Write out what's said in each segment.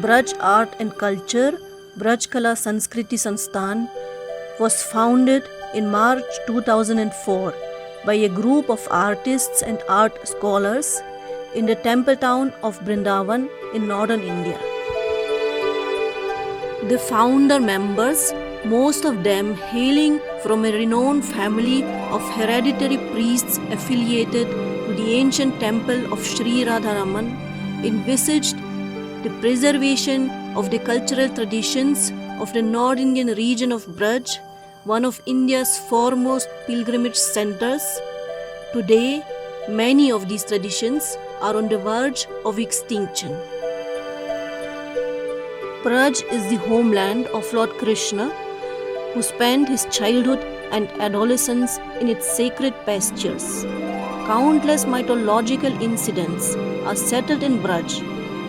Braj Art and Culture, Braj Kala Sanskriti Sansthan, was founded in March 2004 by a group of artists and art scholars in the temple town of Vrindavan in northern India. The founder members, most of them hailing from a renowned family of hereditary priests affiliated to the ancient temple of Sri Radharaman, envisaged the preservation of the cultural traditions of the North Indian region of Braj, one of India's foremost pilgrimage centers. Today, many of these traditions are on the verge of extinction. Braj is the homeland of Lord Krishna, who spent his childhood and adolescence in its sacred pastures. Countless mythological incidents are settled in Braj,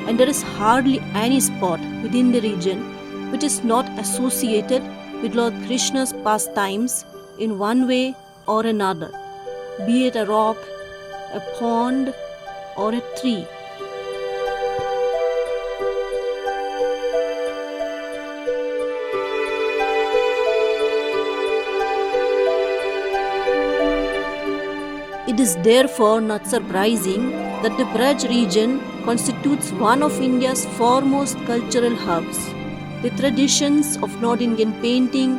and there is hardly any spot within the region which is not associated with Lord Krishna's pastimes in one way or another, be it a rock, a pond, or a tree. It is therefore not surprising that the Braj region constitutes one of India's foremost cultural hubs. The traditions of North Indian painting,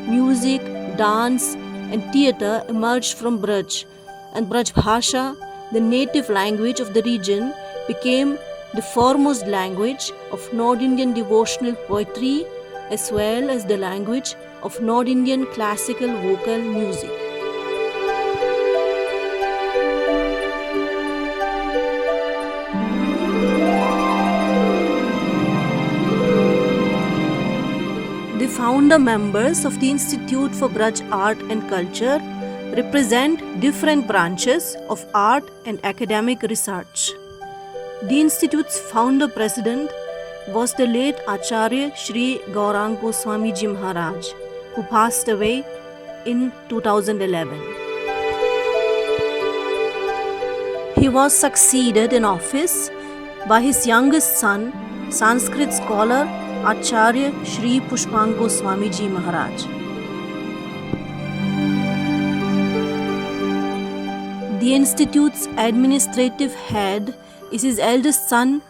music, dance, and theatre emerged from Braj, and Braj Bhasha, the native language of the region, became the foremost language of North Indian devotional poetry as well as the language of North Indian classical vocal music. The founder members of the Institute for Braj Art and Culture represent different branches of art and academic research. The Institute's founder president was the late Acharya Shri Gaurang Goswami Ji Maharaj, who passed away in 2011. He was succeeded in office by his youngest son, Sanskrit scholar Acharya Shri Pushpang Goswami Ji Maharaj. The Institute's administrative head is his eldest son,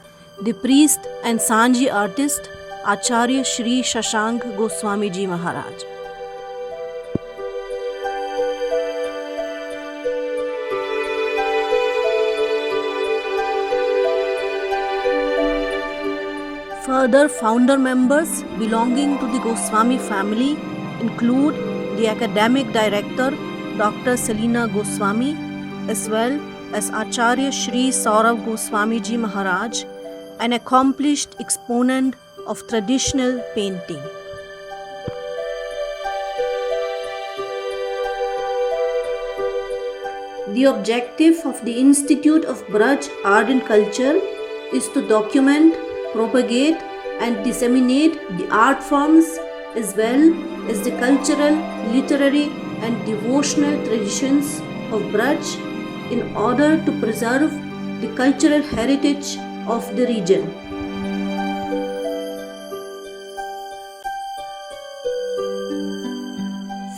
the priest and Sanji artist Acharya Shri Shashank Goswami Ji Maharaj. Further founder members belonging to the Goswami family include the academic director Dr. Selina Goswami, as well as Acharya Shri Saurav Goswami Ji Maharaj, an accomplished exponent of traditional painting. The objective of the Institute of Braj Art and Culture is to document, propagate and disseminate the art forms as well as the cultural, literary and devotional traditions of Braj in order to preserve the cultural heritage of the region.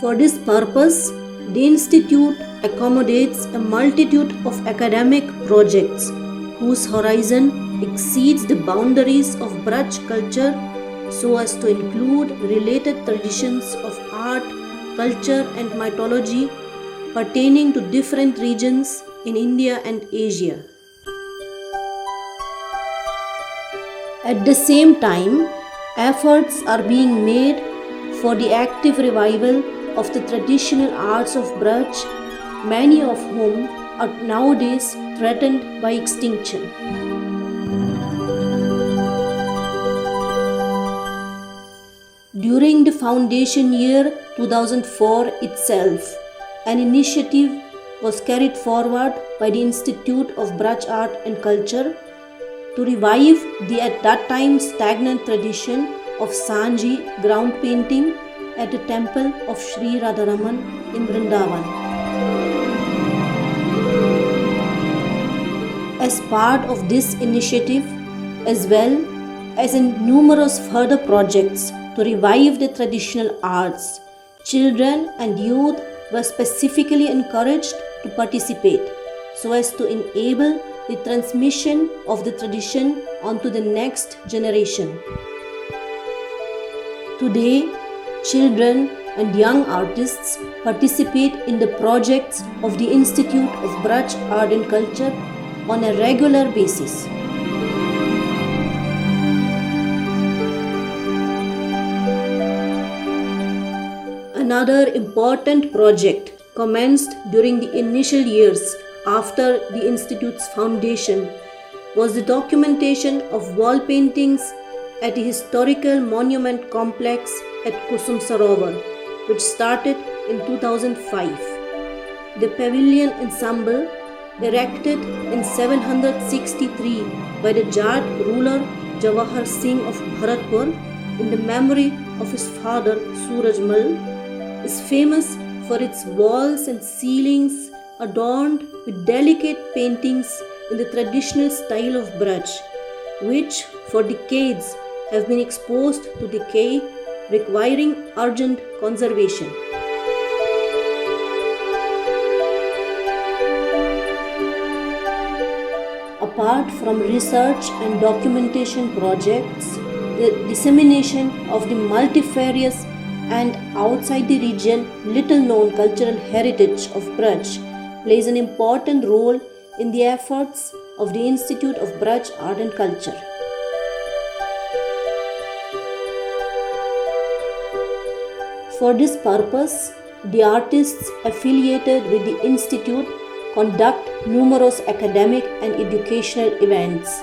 For this purpose, the Institute accommodates a multitude of academic projects whose horizon exceeds the boundaries of Braj culture so as to include related traditions of art, culture and mythology pertaining to different regions in India and Asia. At the same time, efforts are being made for the active revival of the traditional arts of Braj, many of whom are nowadays threatened by extinction. During the foundation year 2004 itself, an initiative was carried forward by the Institute of Braj Art and Culture to revive the at that time stagnant tradition of Sanji ground painting at the temple of Sri Radharaman in Vrindavan. As part of this initiative, as well, As in numerous further projects to revive the traditional arts, children and youth were specifically encouraged to participate so as to enable the transmission of the tradition onto the next generation. Today, children and young artists participate in the projects of the Institute of Braj Art and Culture on a regular basis. Another important project commenced during the initial years after the Institute's foundation was the documentation of wall paintings at the historical monument complex at Kusum Sarovar, which started in 2005. The pavilion ensemble, erected in 763 by the Jat ruler Jawahar Singh of Bharatpur in the memory of his father Suraj Mal, is famous for its walls and ceilings adorned with delicate paintings in the traditional style of Braj, which for decades have been exposed to decay, requiring urgent conservation. Apart from research and documentation projects, the dissemination of the multifarious and outside the region little known cultural heritage of Braj plays an important role in the efforts of the Institute of Braj Art and Culture. For this purpose, the artists affiliated with the Institute conduct numerous academic and educational events,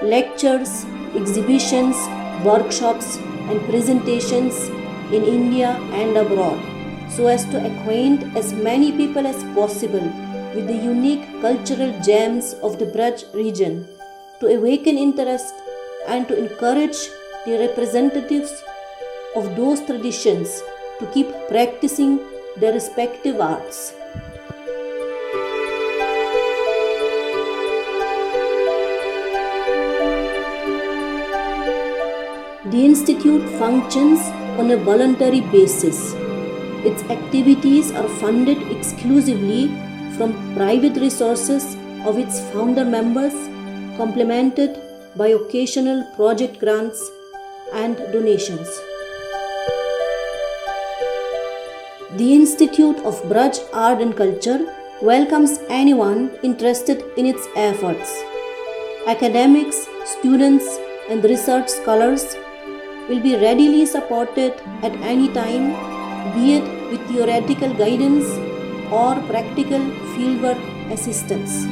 lectures, exhibitions, workshops, and presentations in India and abroad, so as to acquaint as many people as possible with the unique cultural gems of the Braj region, to awaken interest and to encourage the representatives of those traditions to keep practicing their respective arts. The Institute functions on a voluntary basis. Its activities are funded exclusively from private resources of its founder members, complemented by occasional project grants and donations. The Institute of Braj Art and Culture welcomes anyone interested in its efforts. Academics, students, and research scholars will be readily supported at any time, be it with theoretical guidance or practical fieldwork assistance.